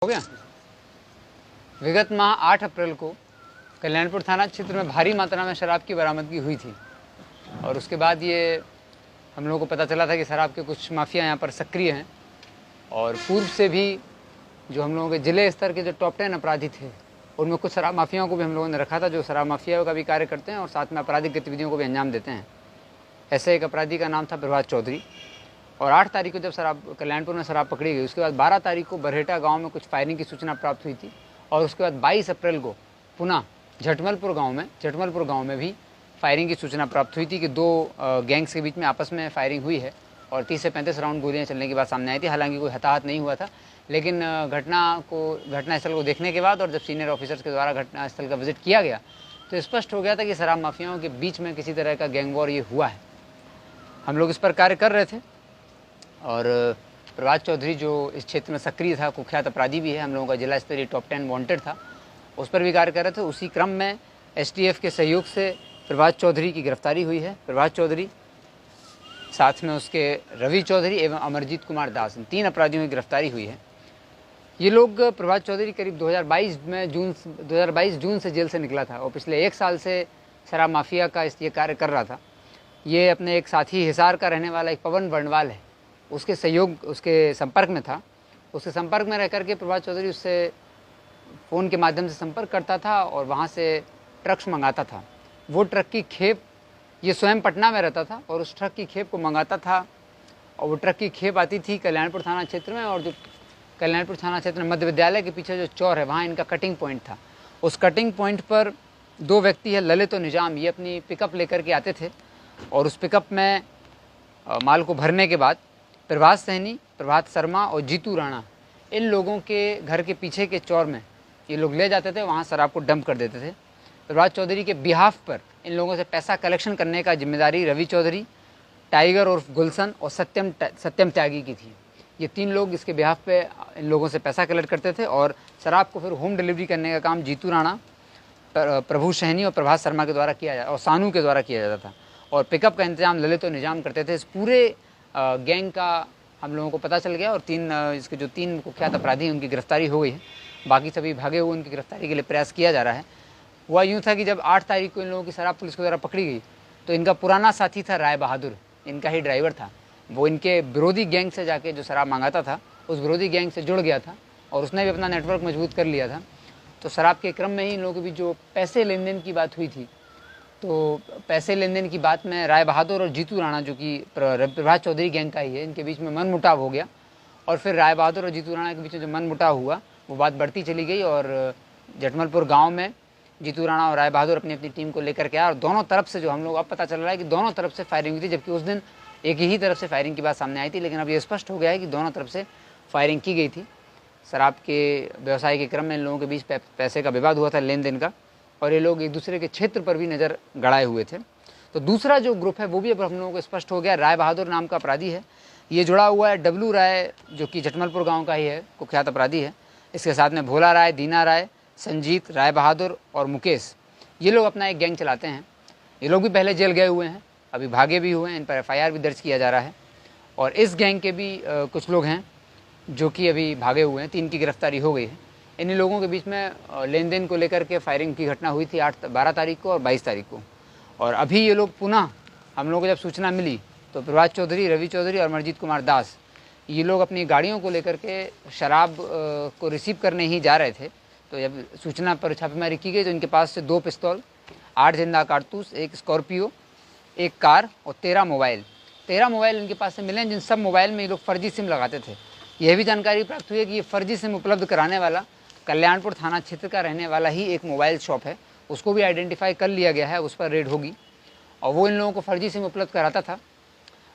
हो गया। विगत माह 8 अप्रैल को कल्याणपुर थाना क्षेत्र में भारी मात्रा में शराब की बरामदगी हुई थी और उसके बाद ये हम लोगों को पता चला था कि शराब के कुछ माफिया यहाँ पर सक्रिय हैं और पूर्व से भी जो हम लोगों के ज़िले स्तर के जो टॉप 10 अपराधी थे उनमें कुछ शराब माफियाओं को भी हम लोगों ने रखा था जो शराब माफिया का भी कार्य करते हैं और साथ में आपराधिक गतिविधियों को भी अंजाम देते हैं। ऐसे एक अपराधी का नाम था प्रभात चौधरी और 8 तारीख को जब शराब कल्याणपुर में शराब पकड़ी गई उसके बाद 12 तारीख को बरहेटा गांव में कुछ फायरिंग की सूचना प्राप्त हुई थी और उसके बाद 22 अप्रैल को पुनः झटमलपुर गांव में भी फायरिंग की सूचना प्राप्त हुई थी कि दो गैंग्स के बीच में आपस में फायरिंग हुई है और 30 से 35 राउंड गोलियां चलने की बात सामने आई थी। हालांकि कोई हताहत नहीं हुआ था, लेकिन घटनास्थल को देखने के बाद और जब सीनियर ऑफिसर्स के द्वारा घटनास्थल का विजिट किया गया तो स्पष्ट हो गया था कि शराब माफियाओं के बीच में किसी तरह का गैंग वॉर ये हुआ है। हम लोग इस पर कार्य कर रहे थे और प्रभात चौधरी जो इस क्षेत्र में सक्रिय था, कुख्यात अपराधी भी है, हम लोगों का जिला स्तरीय टॉप 10 वांटेड था, उस पर भी कार्य कर रहे थे। उसी क्रम में एसटीएफ के सहयोग से प्रभात चौधरी की गिरफ्तारी हुई है। प्रभात चौधरी साथ में उसके रवि चौधरी एवं अमरजीत कुमार दास, इन 3 अपराधियों की गिरफ्तारी हुई है। ये लोग प्रभात चौधरी करीब 2022 जून से जेल से निकला था और पिछले 1 साल से शराब माफिया का ये कार्य कर रहा था। ये अपने एक साथी हिसार का रहने वाला एक पवन वर्णवाल है, उसके संपर्क में था। उसके संपर्क में रह करके प्रभात चौधरी उससे फ़ोन के माध्यम से संपर्क करता था और वहाँ से ट्रक्स मंगाता था। वो ट्रक की खेप, ये स्वयं पटना में रहता था और उस ट्रक की खेप को मंगाता था और वो ट्रक की खेप आती थी कल्याणपुर थाना क्षेत्र में और जो कल्याणपुर थाना क्षेत्र में मध्य विद्यालय के पीछे जो चौर है वहाँ इनका कटिंग पॉइंट था। उस कटिंग पॉइंट पर 2 व्यक्ति है, ललित और निजाम, ये अपनी पिकअप लेकर के आते थे और उस पिकअप में माल को भरने के बाद प्रभात सैनी, प्रभात शर्मा और जीतू राणा, इन लोगों के घर के पीछे के चौर में ये लोग ले जाते थे, वहाँ शराब को डंप कर देते थे। प्रभात चौधरी के बिहाफ पर इन लोगों से पैसा कलेक्शन करने का जिम्मेदारी रवि चौधरी, टाइगर उर्फ गुलशन और सत्यम त्यागी की थी। ये 3 लोग इसके बिहाफ पे इन लोगों से पैसा कलेक्ट करते थे और शराब को फिर होम डिलीवरी करने का काम जीतू राणा, प्रभु सैनी और प्रभात शर्मा के द्वारा किया जाता और सानू के द्वारा किया जाता था और पिकअप का इंतजाम ललित और निजाम करते थे। इस पूरे गैंग का हम लोगों को पता चल गया और इसके जो 3 कुख्यात अपराधी हैं उनकी गिरफ्तारी हो गई है। बाकी सभी भागे हुए, उनकी गिरफ्तारी के लिए प्रयास किया जा रहा है। हुआ यूँ था कि जब 8 तारीख को इन लोगों की शराब पुलिस के द्वारा पकड़ी गई तो इनका पुराना साथी था राय बहादुर, इनका ही ड्राइवर था। वो इनके विरोधी गैंग से जाके जो शराब मंगाता था उस विरोधी गैंग से जुड़ गया था और उसने भी अपना नेटवर्क मजबूत कर लिया था। तो शराब के क्रम में ही इन लोगों के बीच जो पैसे लेन देन की बात हुई थी, तो पैसे लेन देन की बात में राय बहादुर और जीतू राणा जो कि प्रभात चौधरी गैंग का ही है, इनके बीच में मनमुटाव हो गया और फिर राय बहादुर और जीतू राणा के बीच में जो मनमुटाव हुआ वो बात बढ़ती चली गई और जटमलपुर गांव में जीतू राणा और राय बहादुर अपनी अपनी टीम को लेकर के आया और दोनों तरफ से जो हम लोग अब पता चल रहा है कि दोनों तरफ से फायरिंग हुई थी, जबकि उस दिन एक ही तरफ से फायरिंग की बात सामने आई थी, लेकिन अब ये स्पष्ट हो गया है कि दोनों तरफ से फायरिंग की गई थी। शराब के व्यवसाय के क्रम में इन लोगों के बीच पैसे का विवाद हुआ था, लेन देन का, और ये लोग एक दूसरे के क्षेत्र पर भी नज़र गड़ाए हुए थे। तो दूसरा जो ग्रुप है वो भी अब हम लोगों को स्पष्ट हो गया। राय बहादुर नाम का अपराधी है, ये जुड़ा हुआ है डब्लू राय जो कि जटमलपुर गांव का ही है, कुख्यात अपराधी है। इसके साथ में भोला राय, दीना राय, संजीत, राय बहादुर और मुकेश, ये लोग अपना एक गैंग चलाते हैं। ये लोग भी पहले जेल गए हुए हैं, अभी भागे भी हुए हैं, इन पर FIR भी दर्ज किया जा रहा है और इस गैंग के भी कुछ लोग हैं जो कि अभी भागे हुए हैं। 3 की गिरफ्तारी हो गई है। इन लोगों के बीच में लेन देन को लेकर के फायरिंग की घटना हुई थी 12 तारीख को और 22 तारीख को और अभी ये लोग पुनः हम लोगों को जब सूचना मिली तो प्रभात चौधरी, रवि चौधरी और अमरजीत कुमार दास, ये लोग अपनी गाड़ियों को लेकर के शराब को रिसीव करने ही जा रहे थे। तो जब सूचना पर छापेमारी की गई तो इनके पास से 2 पिस्तौल, 8 जिंदा कारतूस, 1 स्कॉर्पियो, 1 कार और 13 मोबाइल इनके पास से मिले हैं, जिन सब मोबाइल में ये लोग फर्जी सिम लगाते थे। यह भी जानकारी प्राप्त हुई है कि ये फर्जी सिम उपलब्ध कराने वाला कल्याणपुर थाना क्षेत्र का रहने वाला ही एक मोबाइल शॉप है, उसको भी आइडेंटिफाई कर लिया गया है, उस पर रेड होगी और वो इन लोगों को फर्जी सिम उपलब्ध कराता था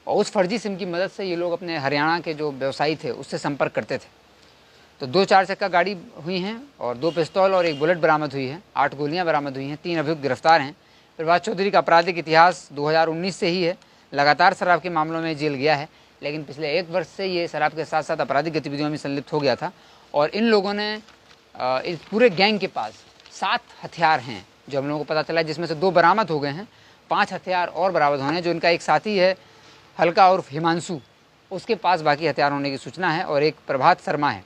और उस फर्जी सिम की मदद से ये लोग अपने हरियाणा के जो व्यवसायी थे उससे संपर्क करते थे। तो 2 4 चक्का गाड़ी हुई हैं और 2 पिस्तौल और 1 बुलेट बरामद हुई है, 8 गोलियां बरामद हुई हैं, 3 अभियुक्त गिरफ्तार हैं। प्रभात चौधरी का आपराधिक इतिहास 2019 से ही है, लगातार शराब के मामलों में जेल गया है, लेकिन पिछले 1 वर्ष से ये शराब के साथ साथ आपराधिक गतिविधियों में संलिप्त हो गया था और इन लोगों ने इस पूरे गैंग के पास 7 हथियार हैं जो हम लोगों को पता चला है, जिसमें से 2 बरामद हो गए हैं, 5 हथियार और बरामद होने हैं। जो इनका एक साथी है हल्का उर्फ हिमांशु, उसके पास बाकी हथियार होने की सूचना है और एक प्रभात शर्मा है।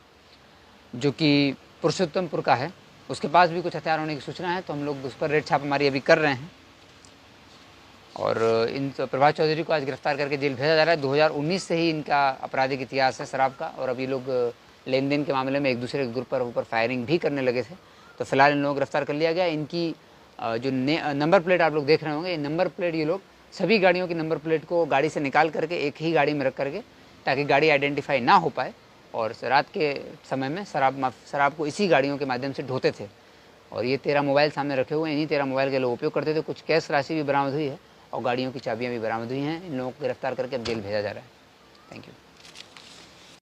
जो कि पुरुषोत्तमपुर का है, उसके पास भी कुछ हथियार होने की सूचना है, तो हम लोग उस पर रेड छापामारी अभी कर रहे हैं। और इन प्रभात चौधरी को आज गिरफ्तार करके जेल भेजा जा रहा है। 2019 से ही इनका आपराधिक इतिहास है शराब का, और अब ये लोग लेन देन के मामले में एक दूसरे के ग्रुप पर ऊपर फायरिंग भी करने लगे थे। तो फिलहाल इन लोगों को गिरफ्तार कर लिया गया। इनकी जो नंबर प्लेट आप लोग देख रहे होंगे, ये नंबर प्लेट ये लोग सभी गाड़ियों की नंबर प्लेट को गाड़ी से निकाल करके एक ही गाड़ी में रख करके, ताकि गाड़ी आइडेंटिफाई ना हो पाए, और रात के समय में शराब को इसी गाड़ियों के माध्यम से ढोते थे। और ये 13 मोबाइल सामने रखे हुए हैं, इन्हीं 13 मोबाइल के लोग उपयोग करते थे। कुछ कैश राशि भी बरामद हुई है और गाड़ियों की चाबियाँ भी बरामद हुई हैं। इन लोगों को गिरफ्तार करके अब जेल भेजा जा रहा है। Thank you.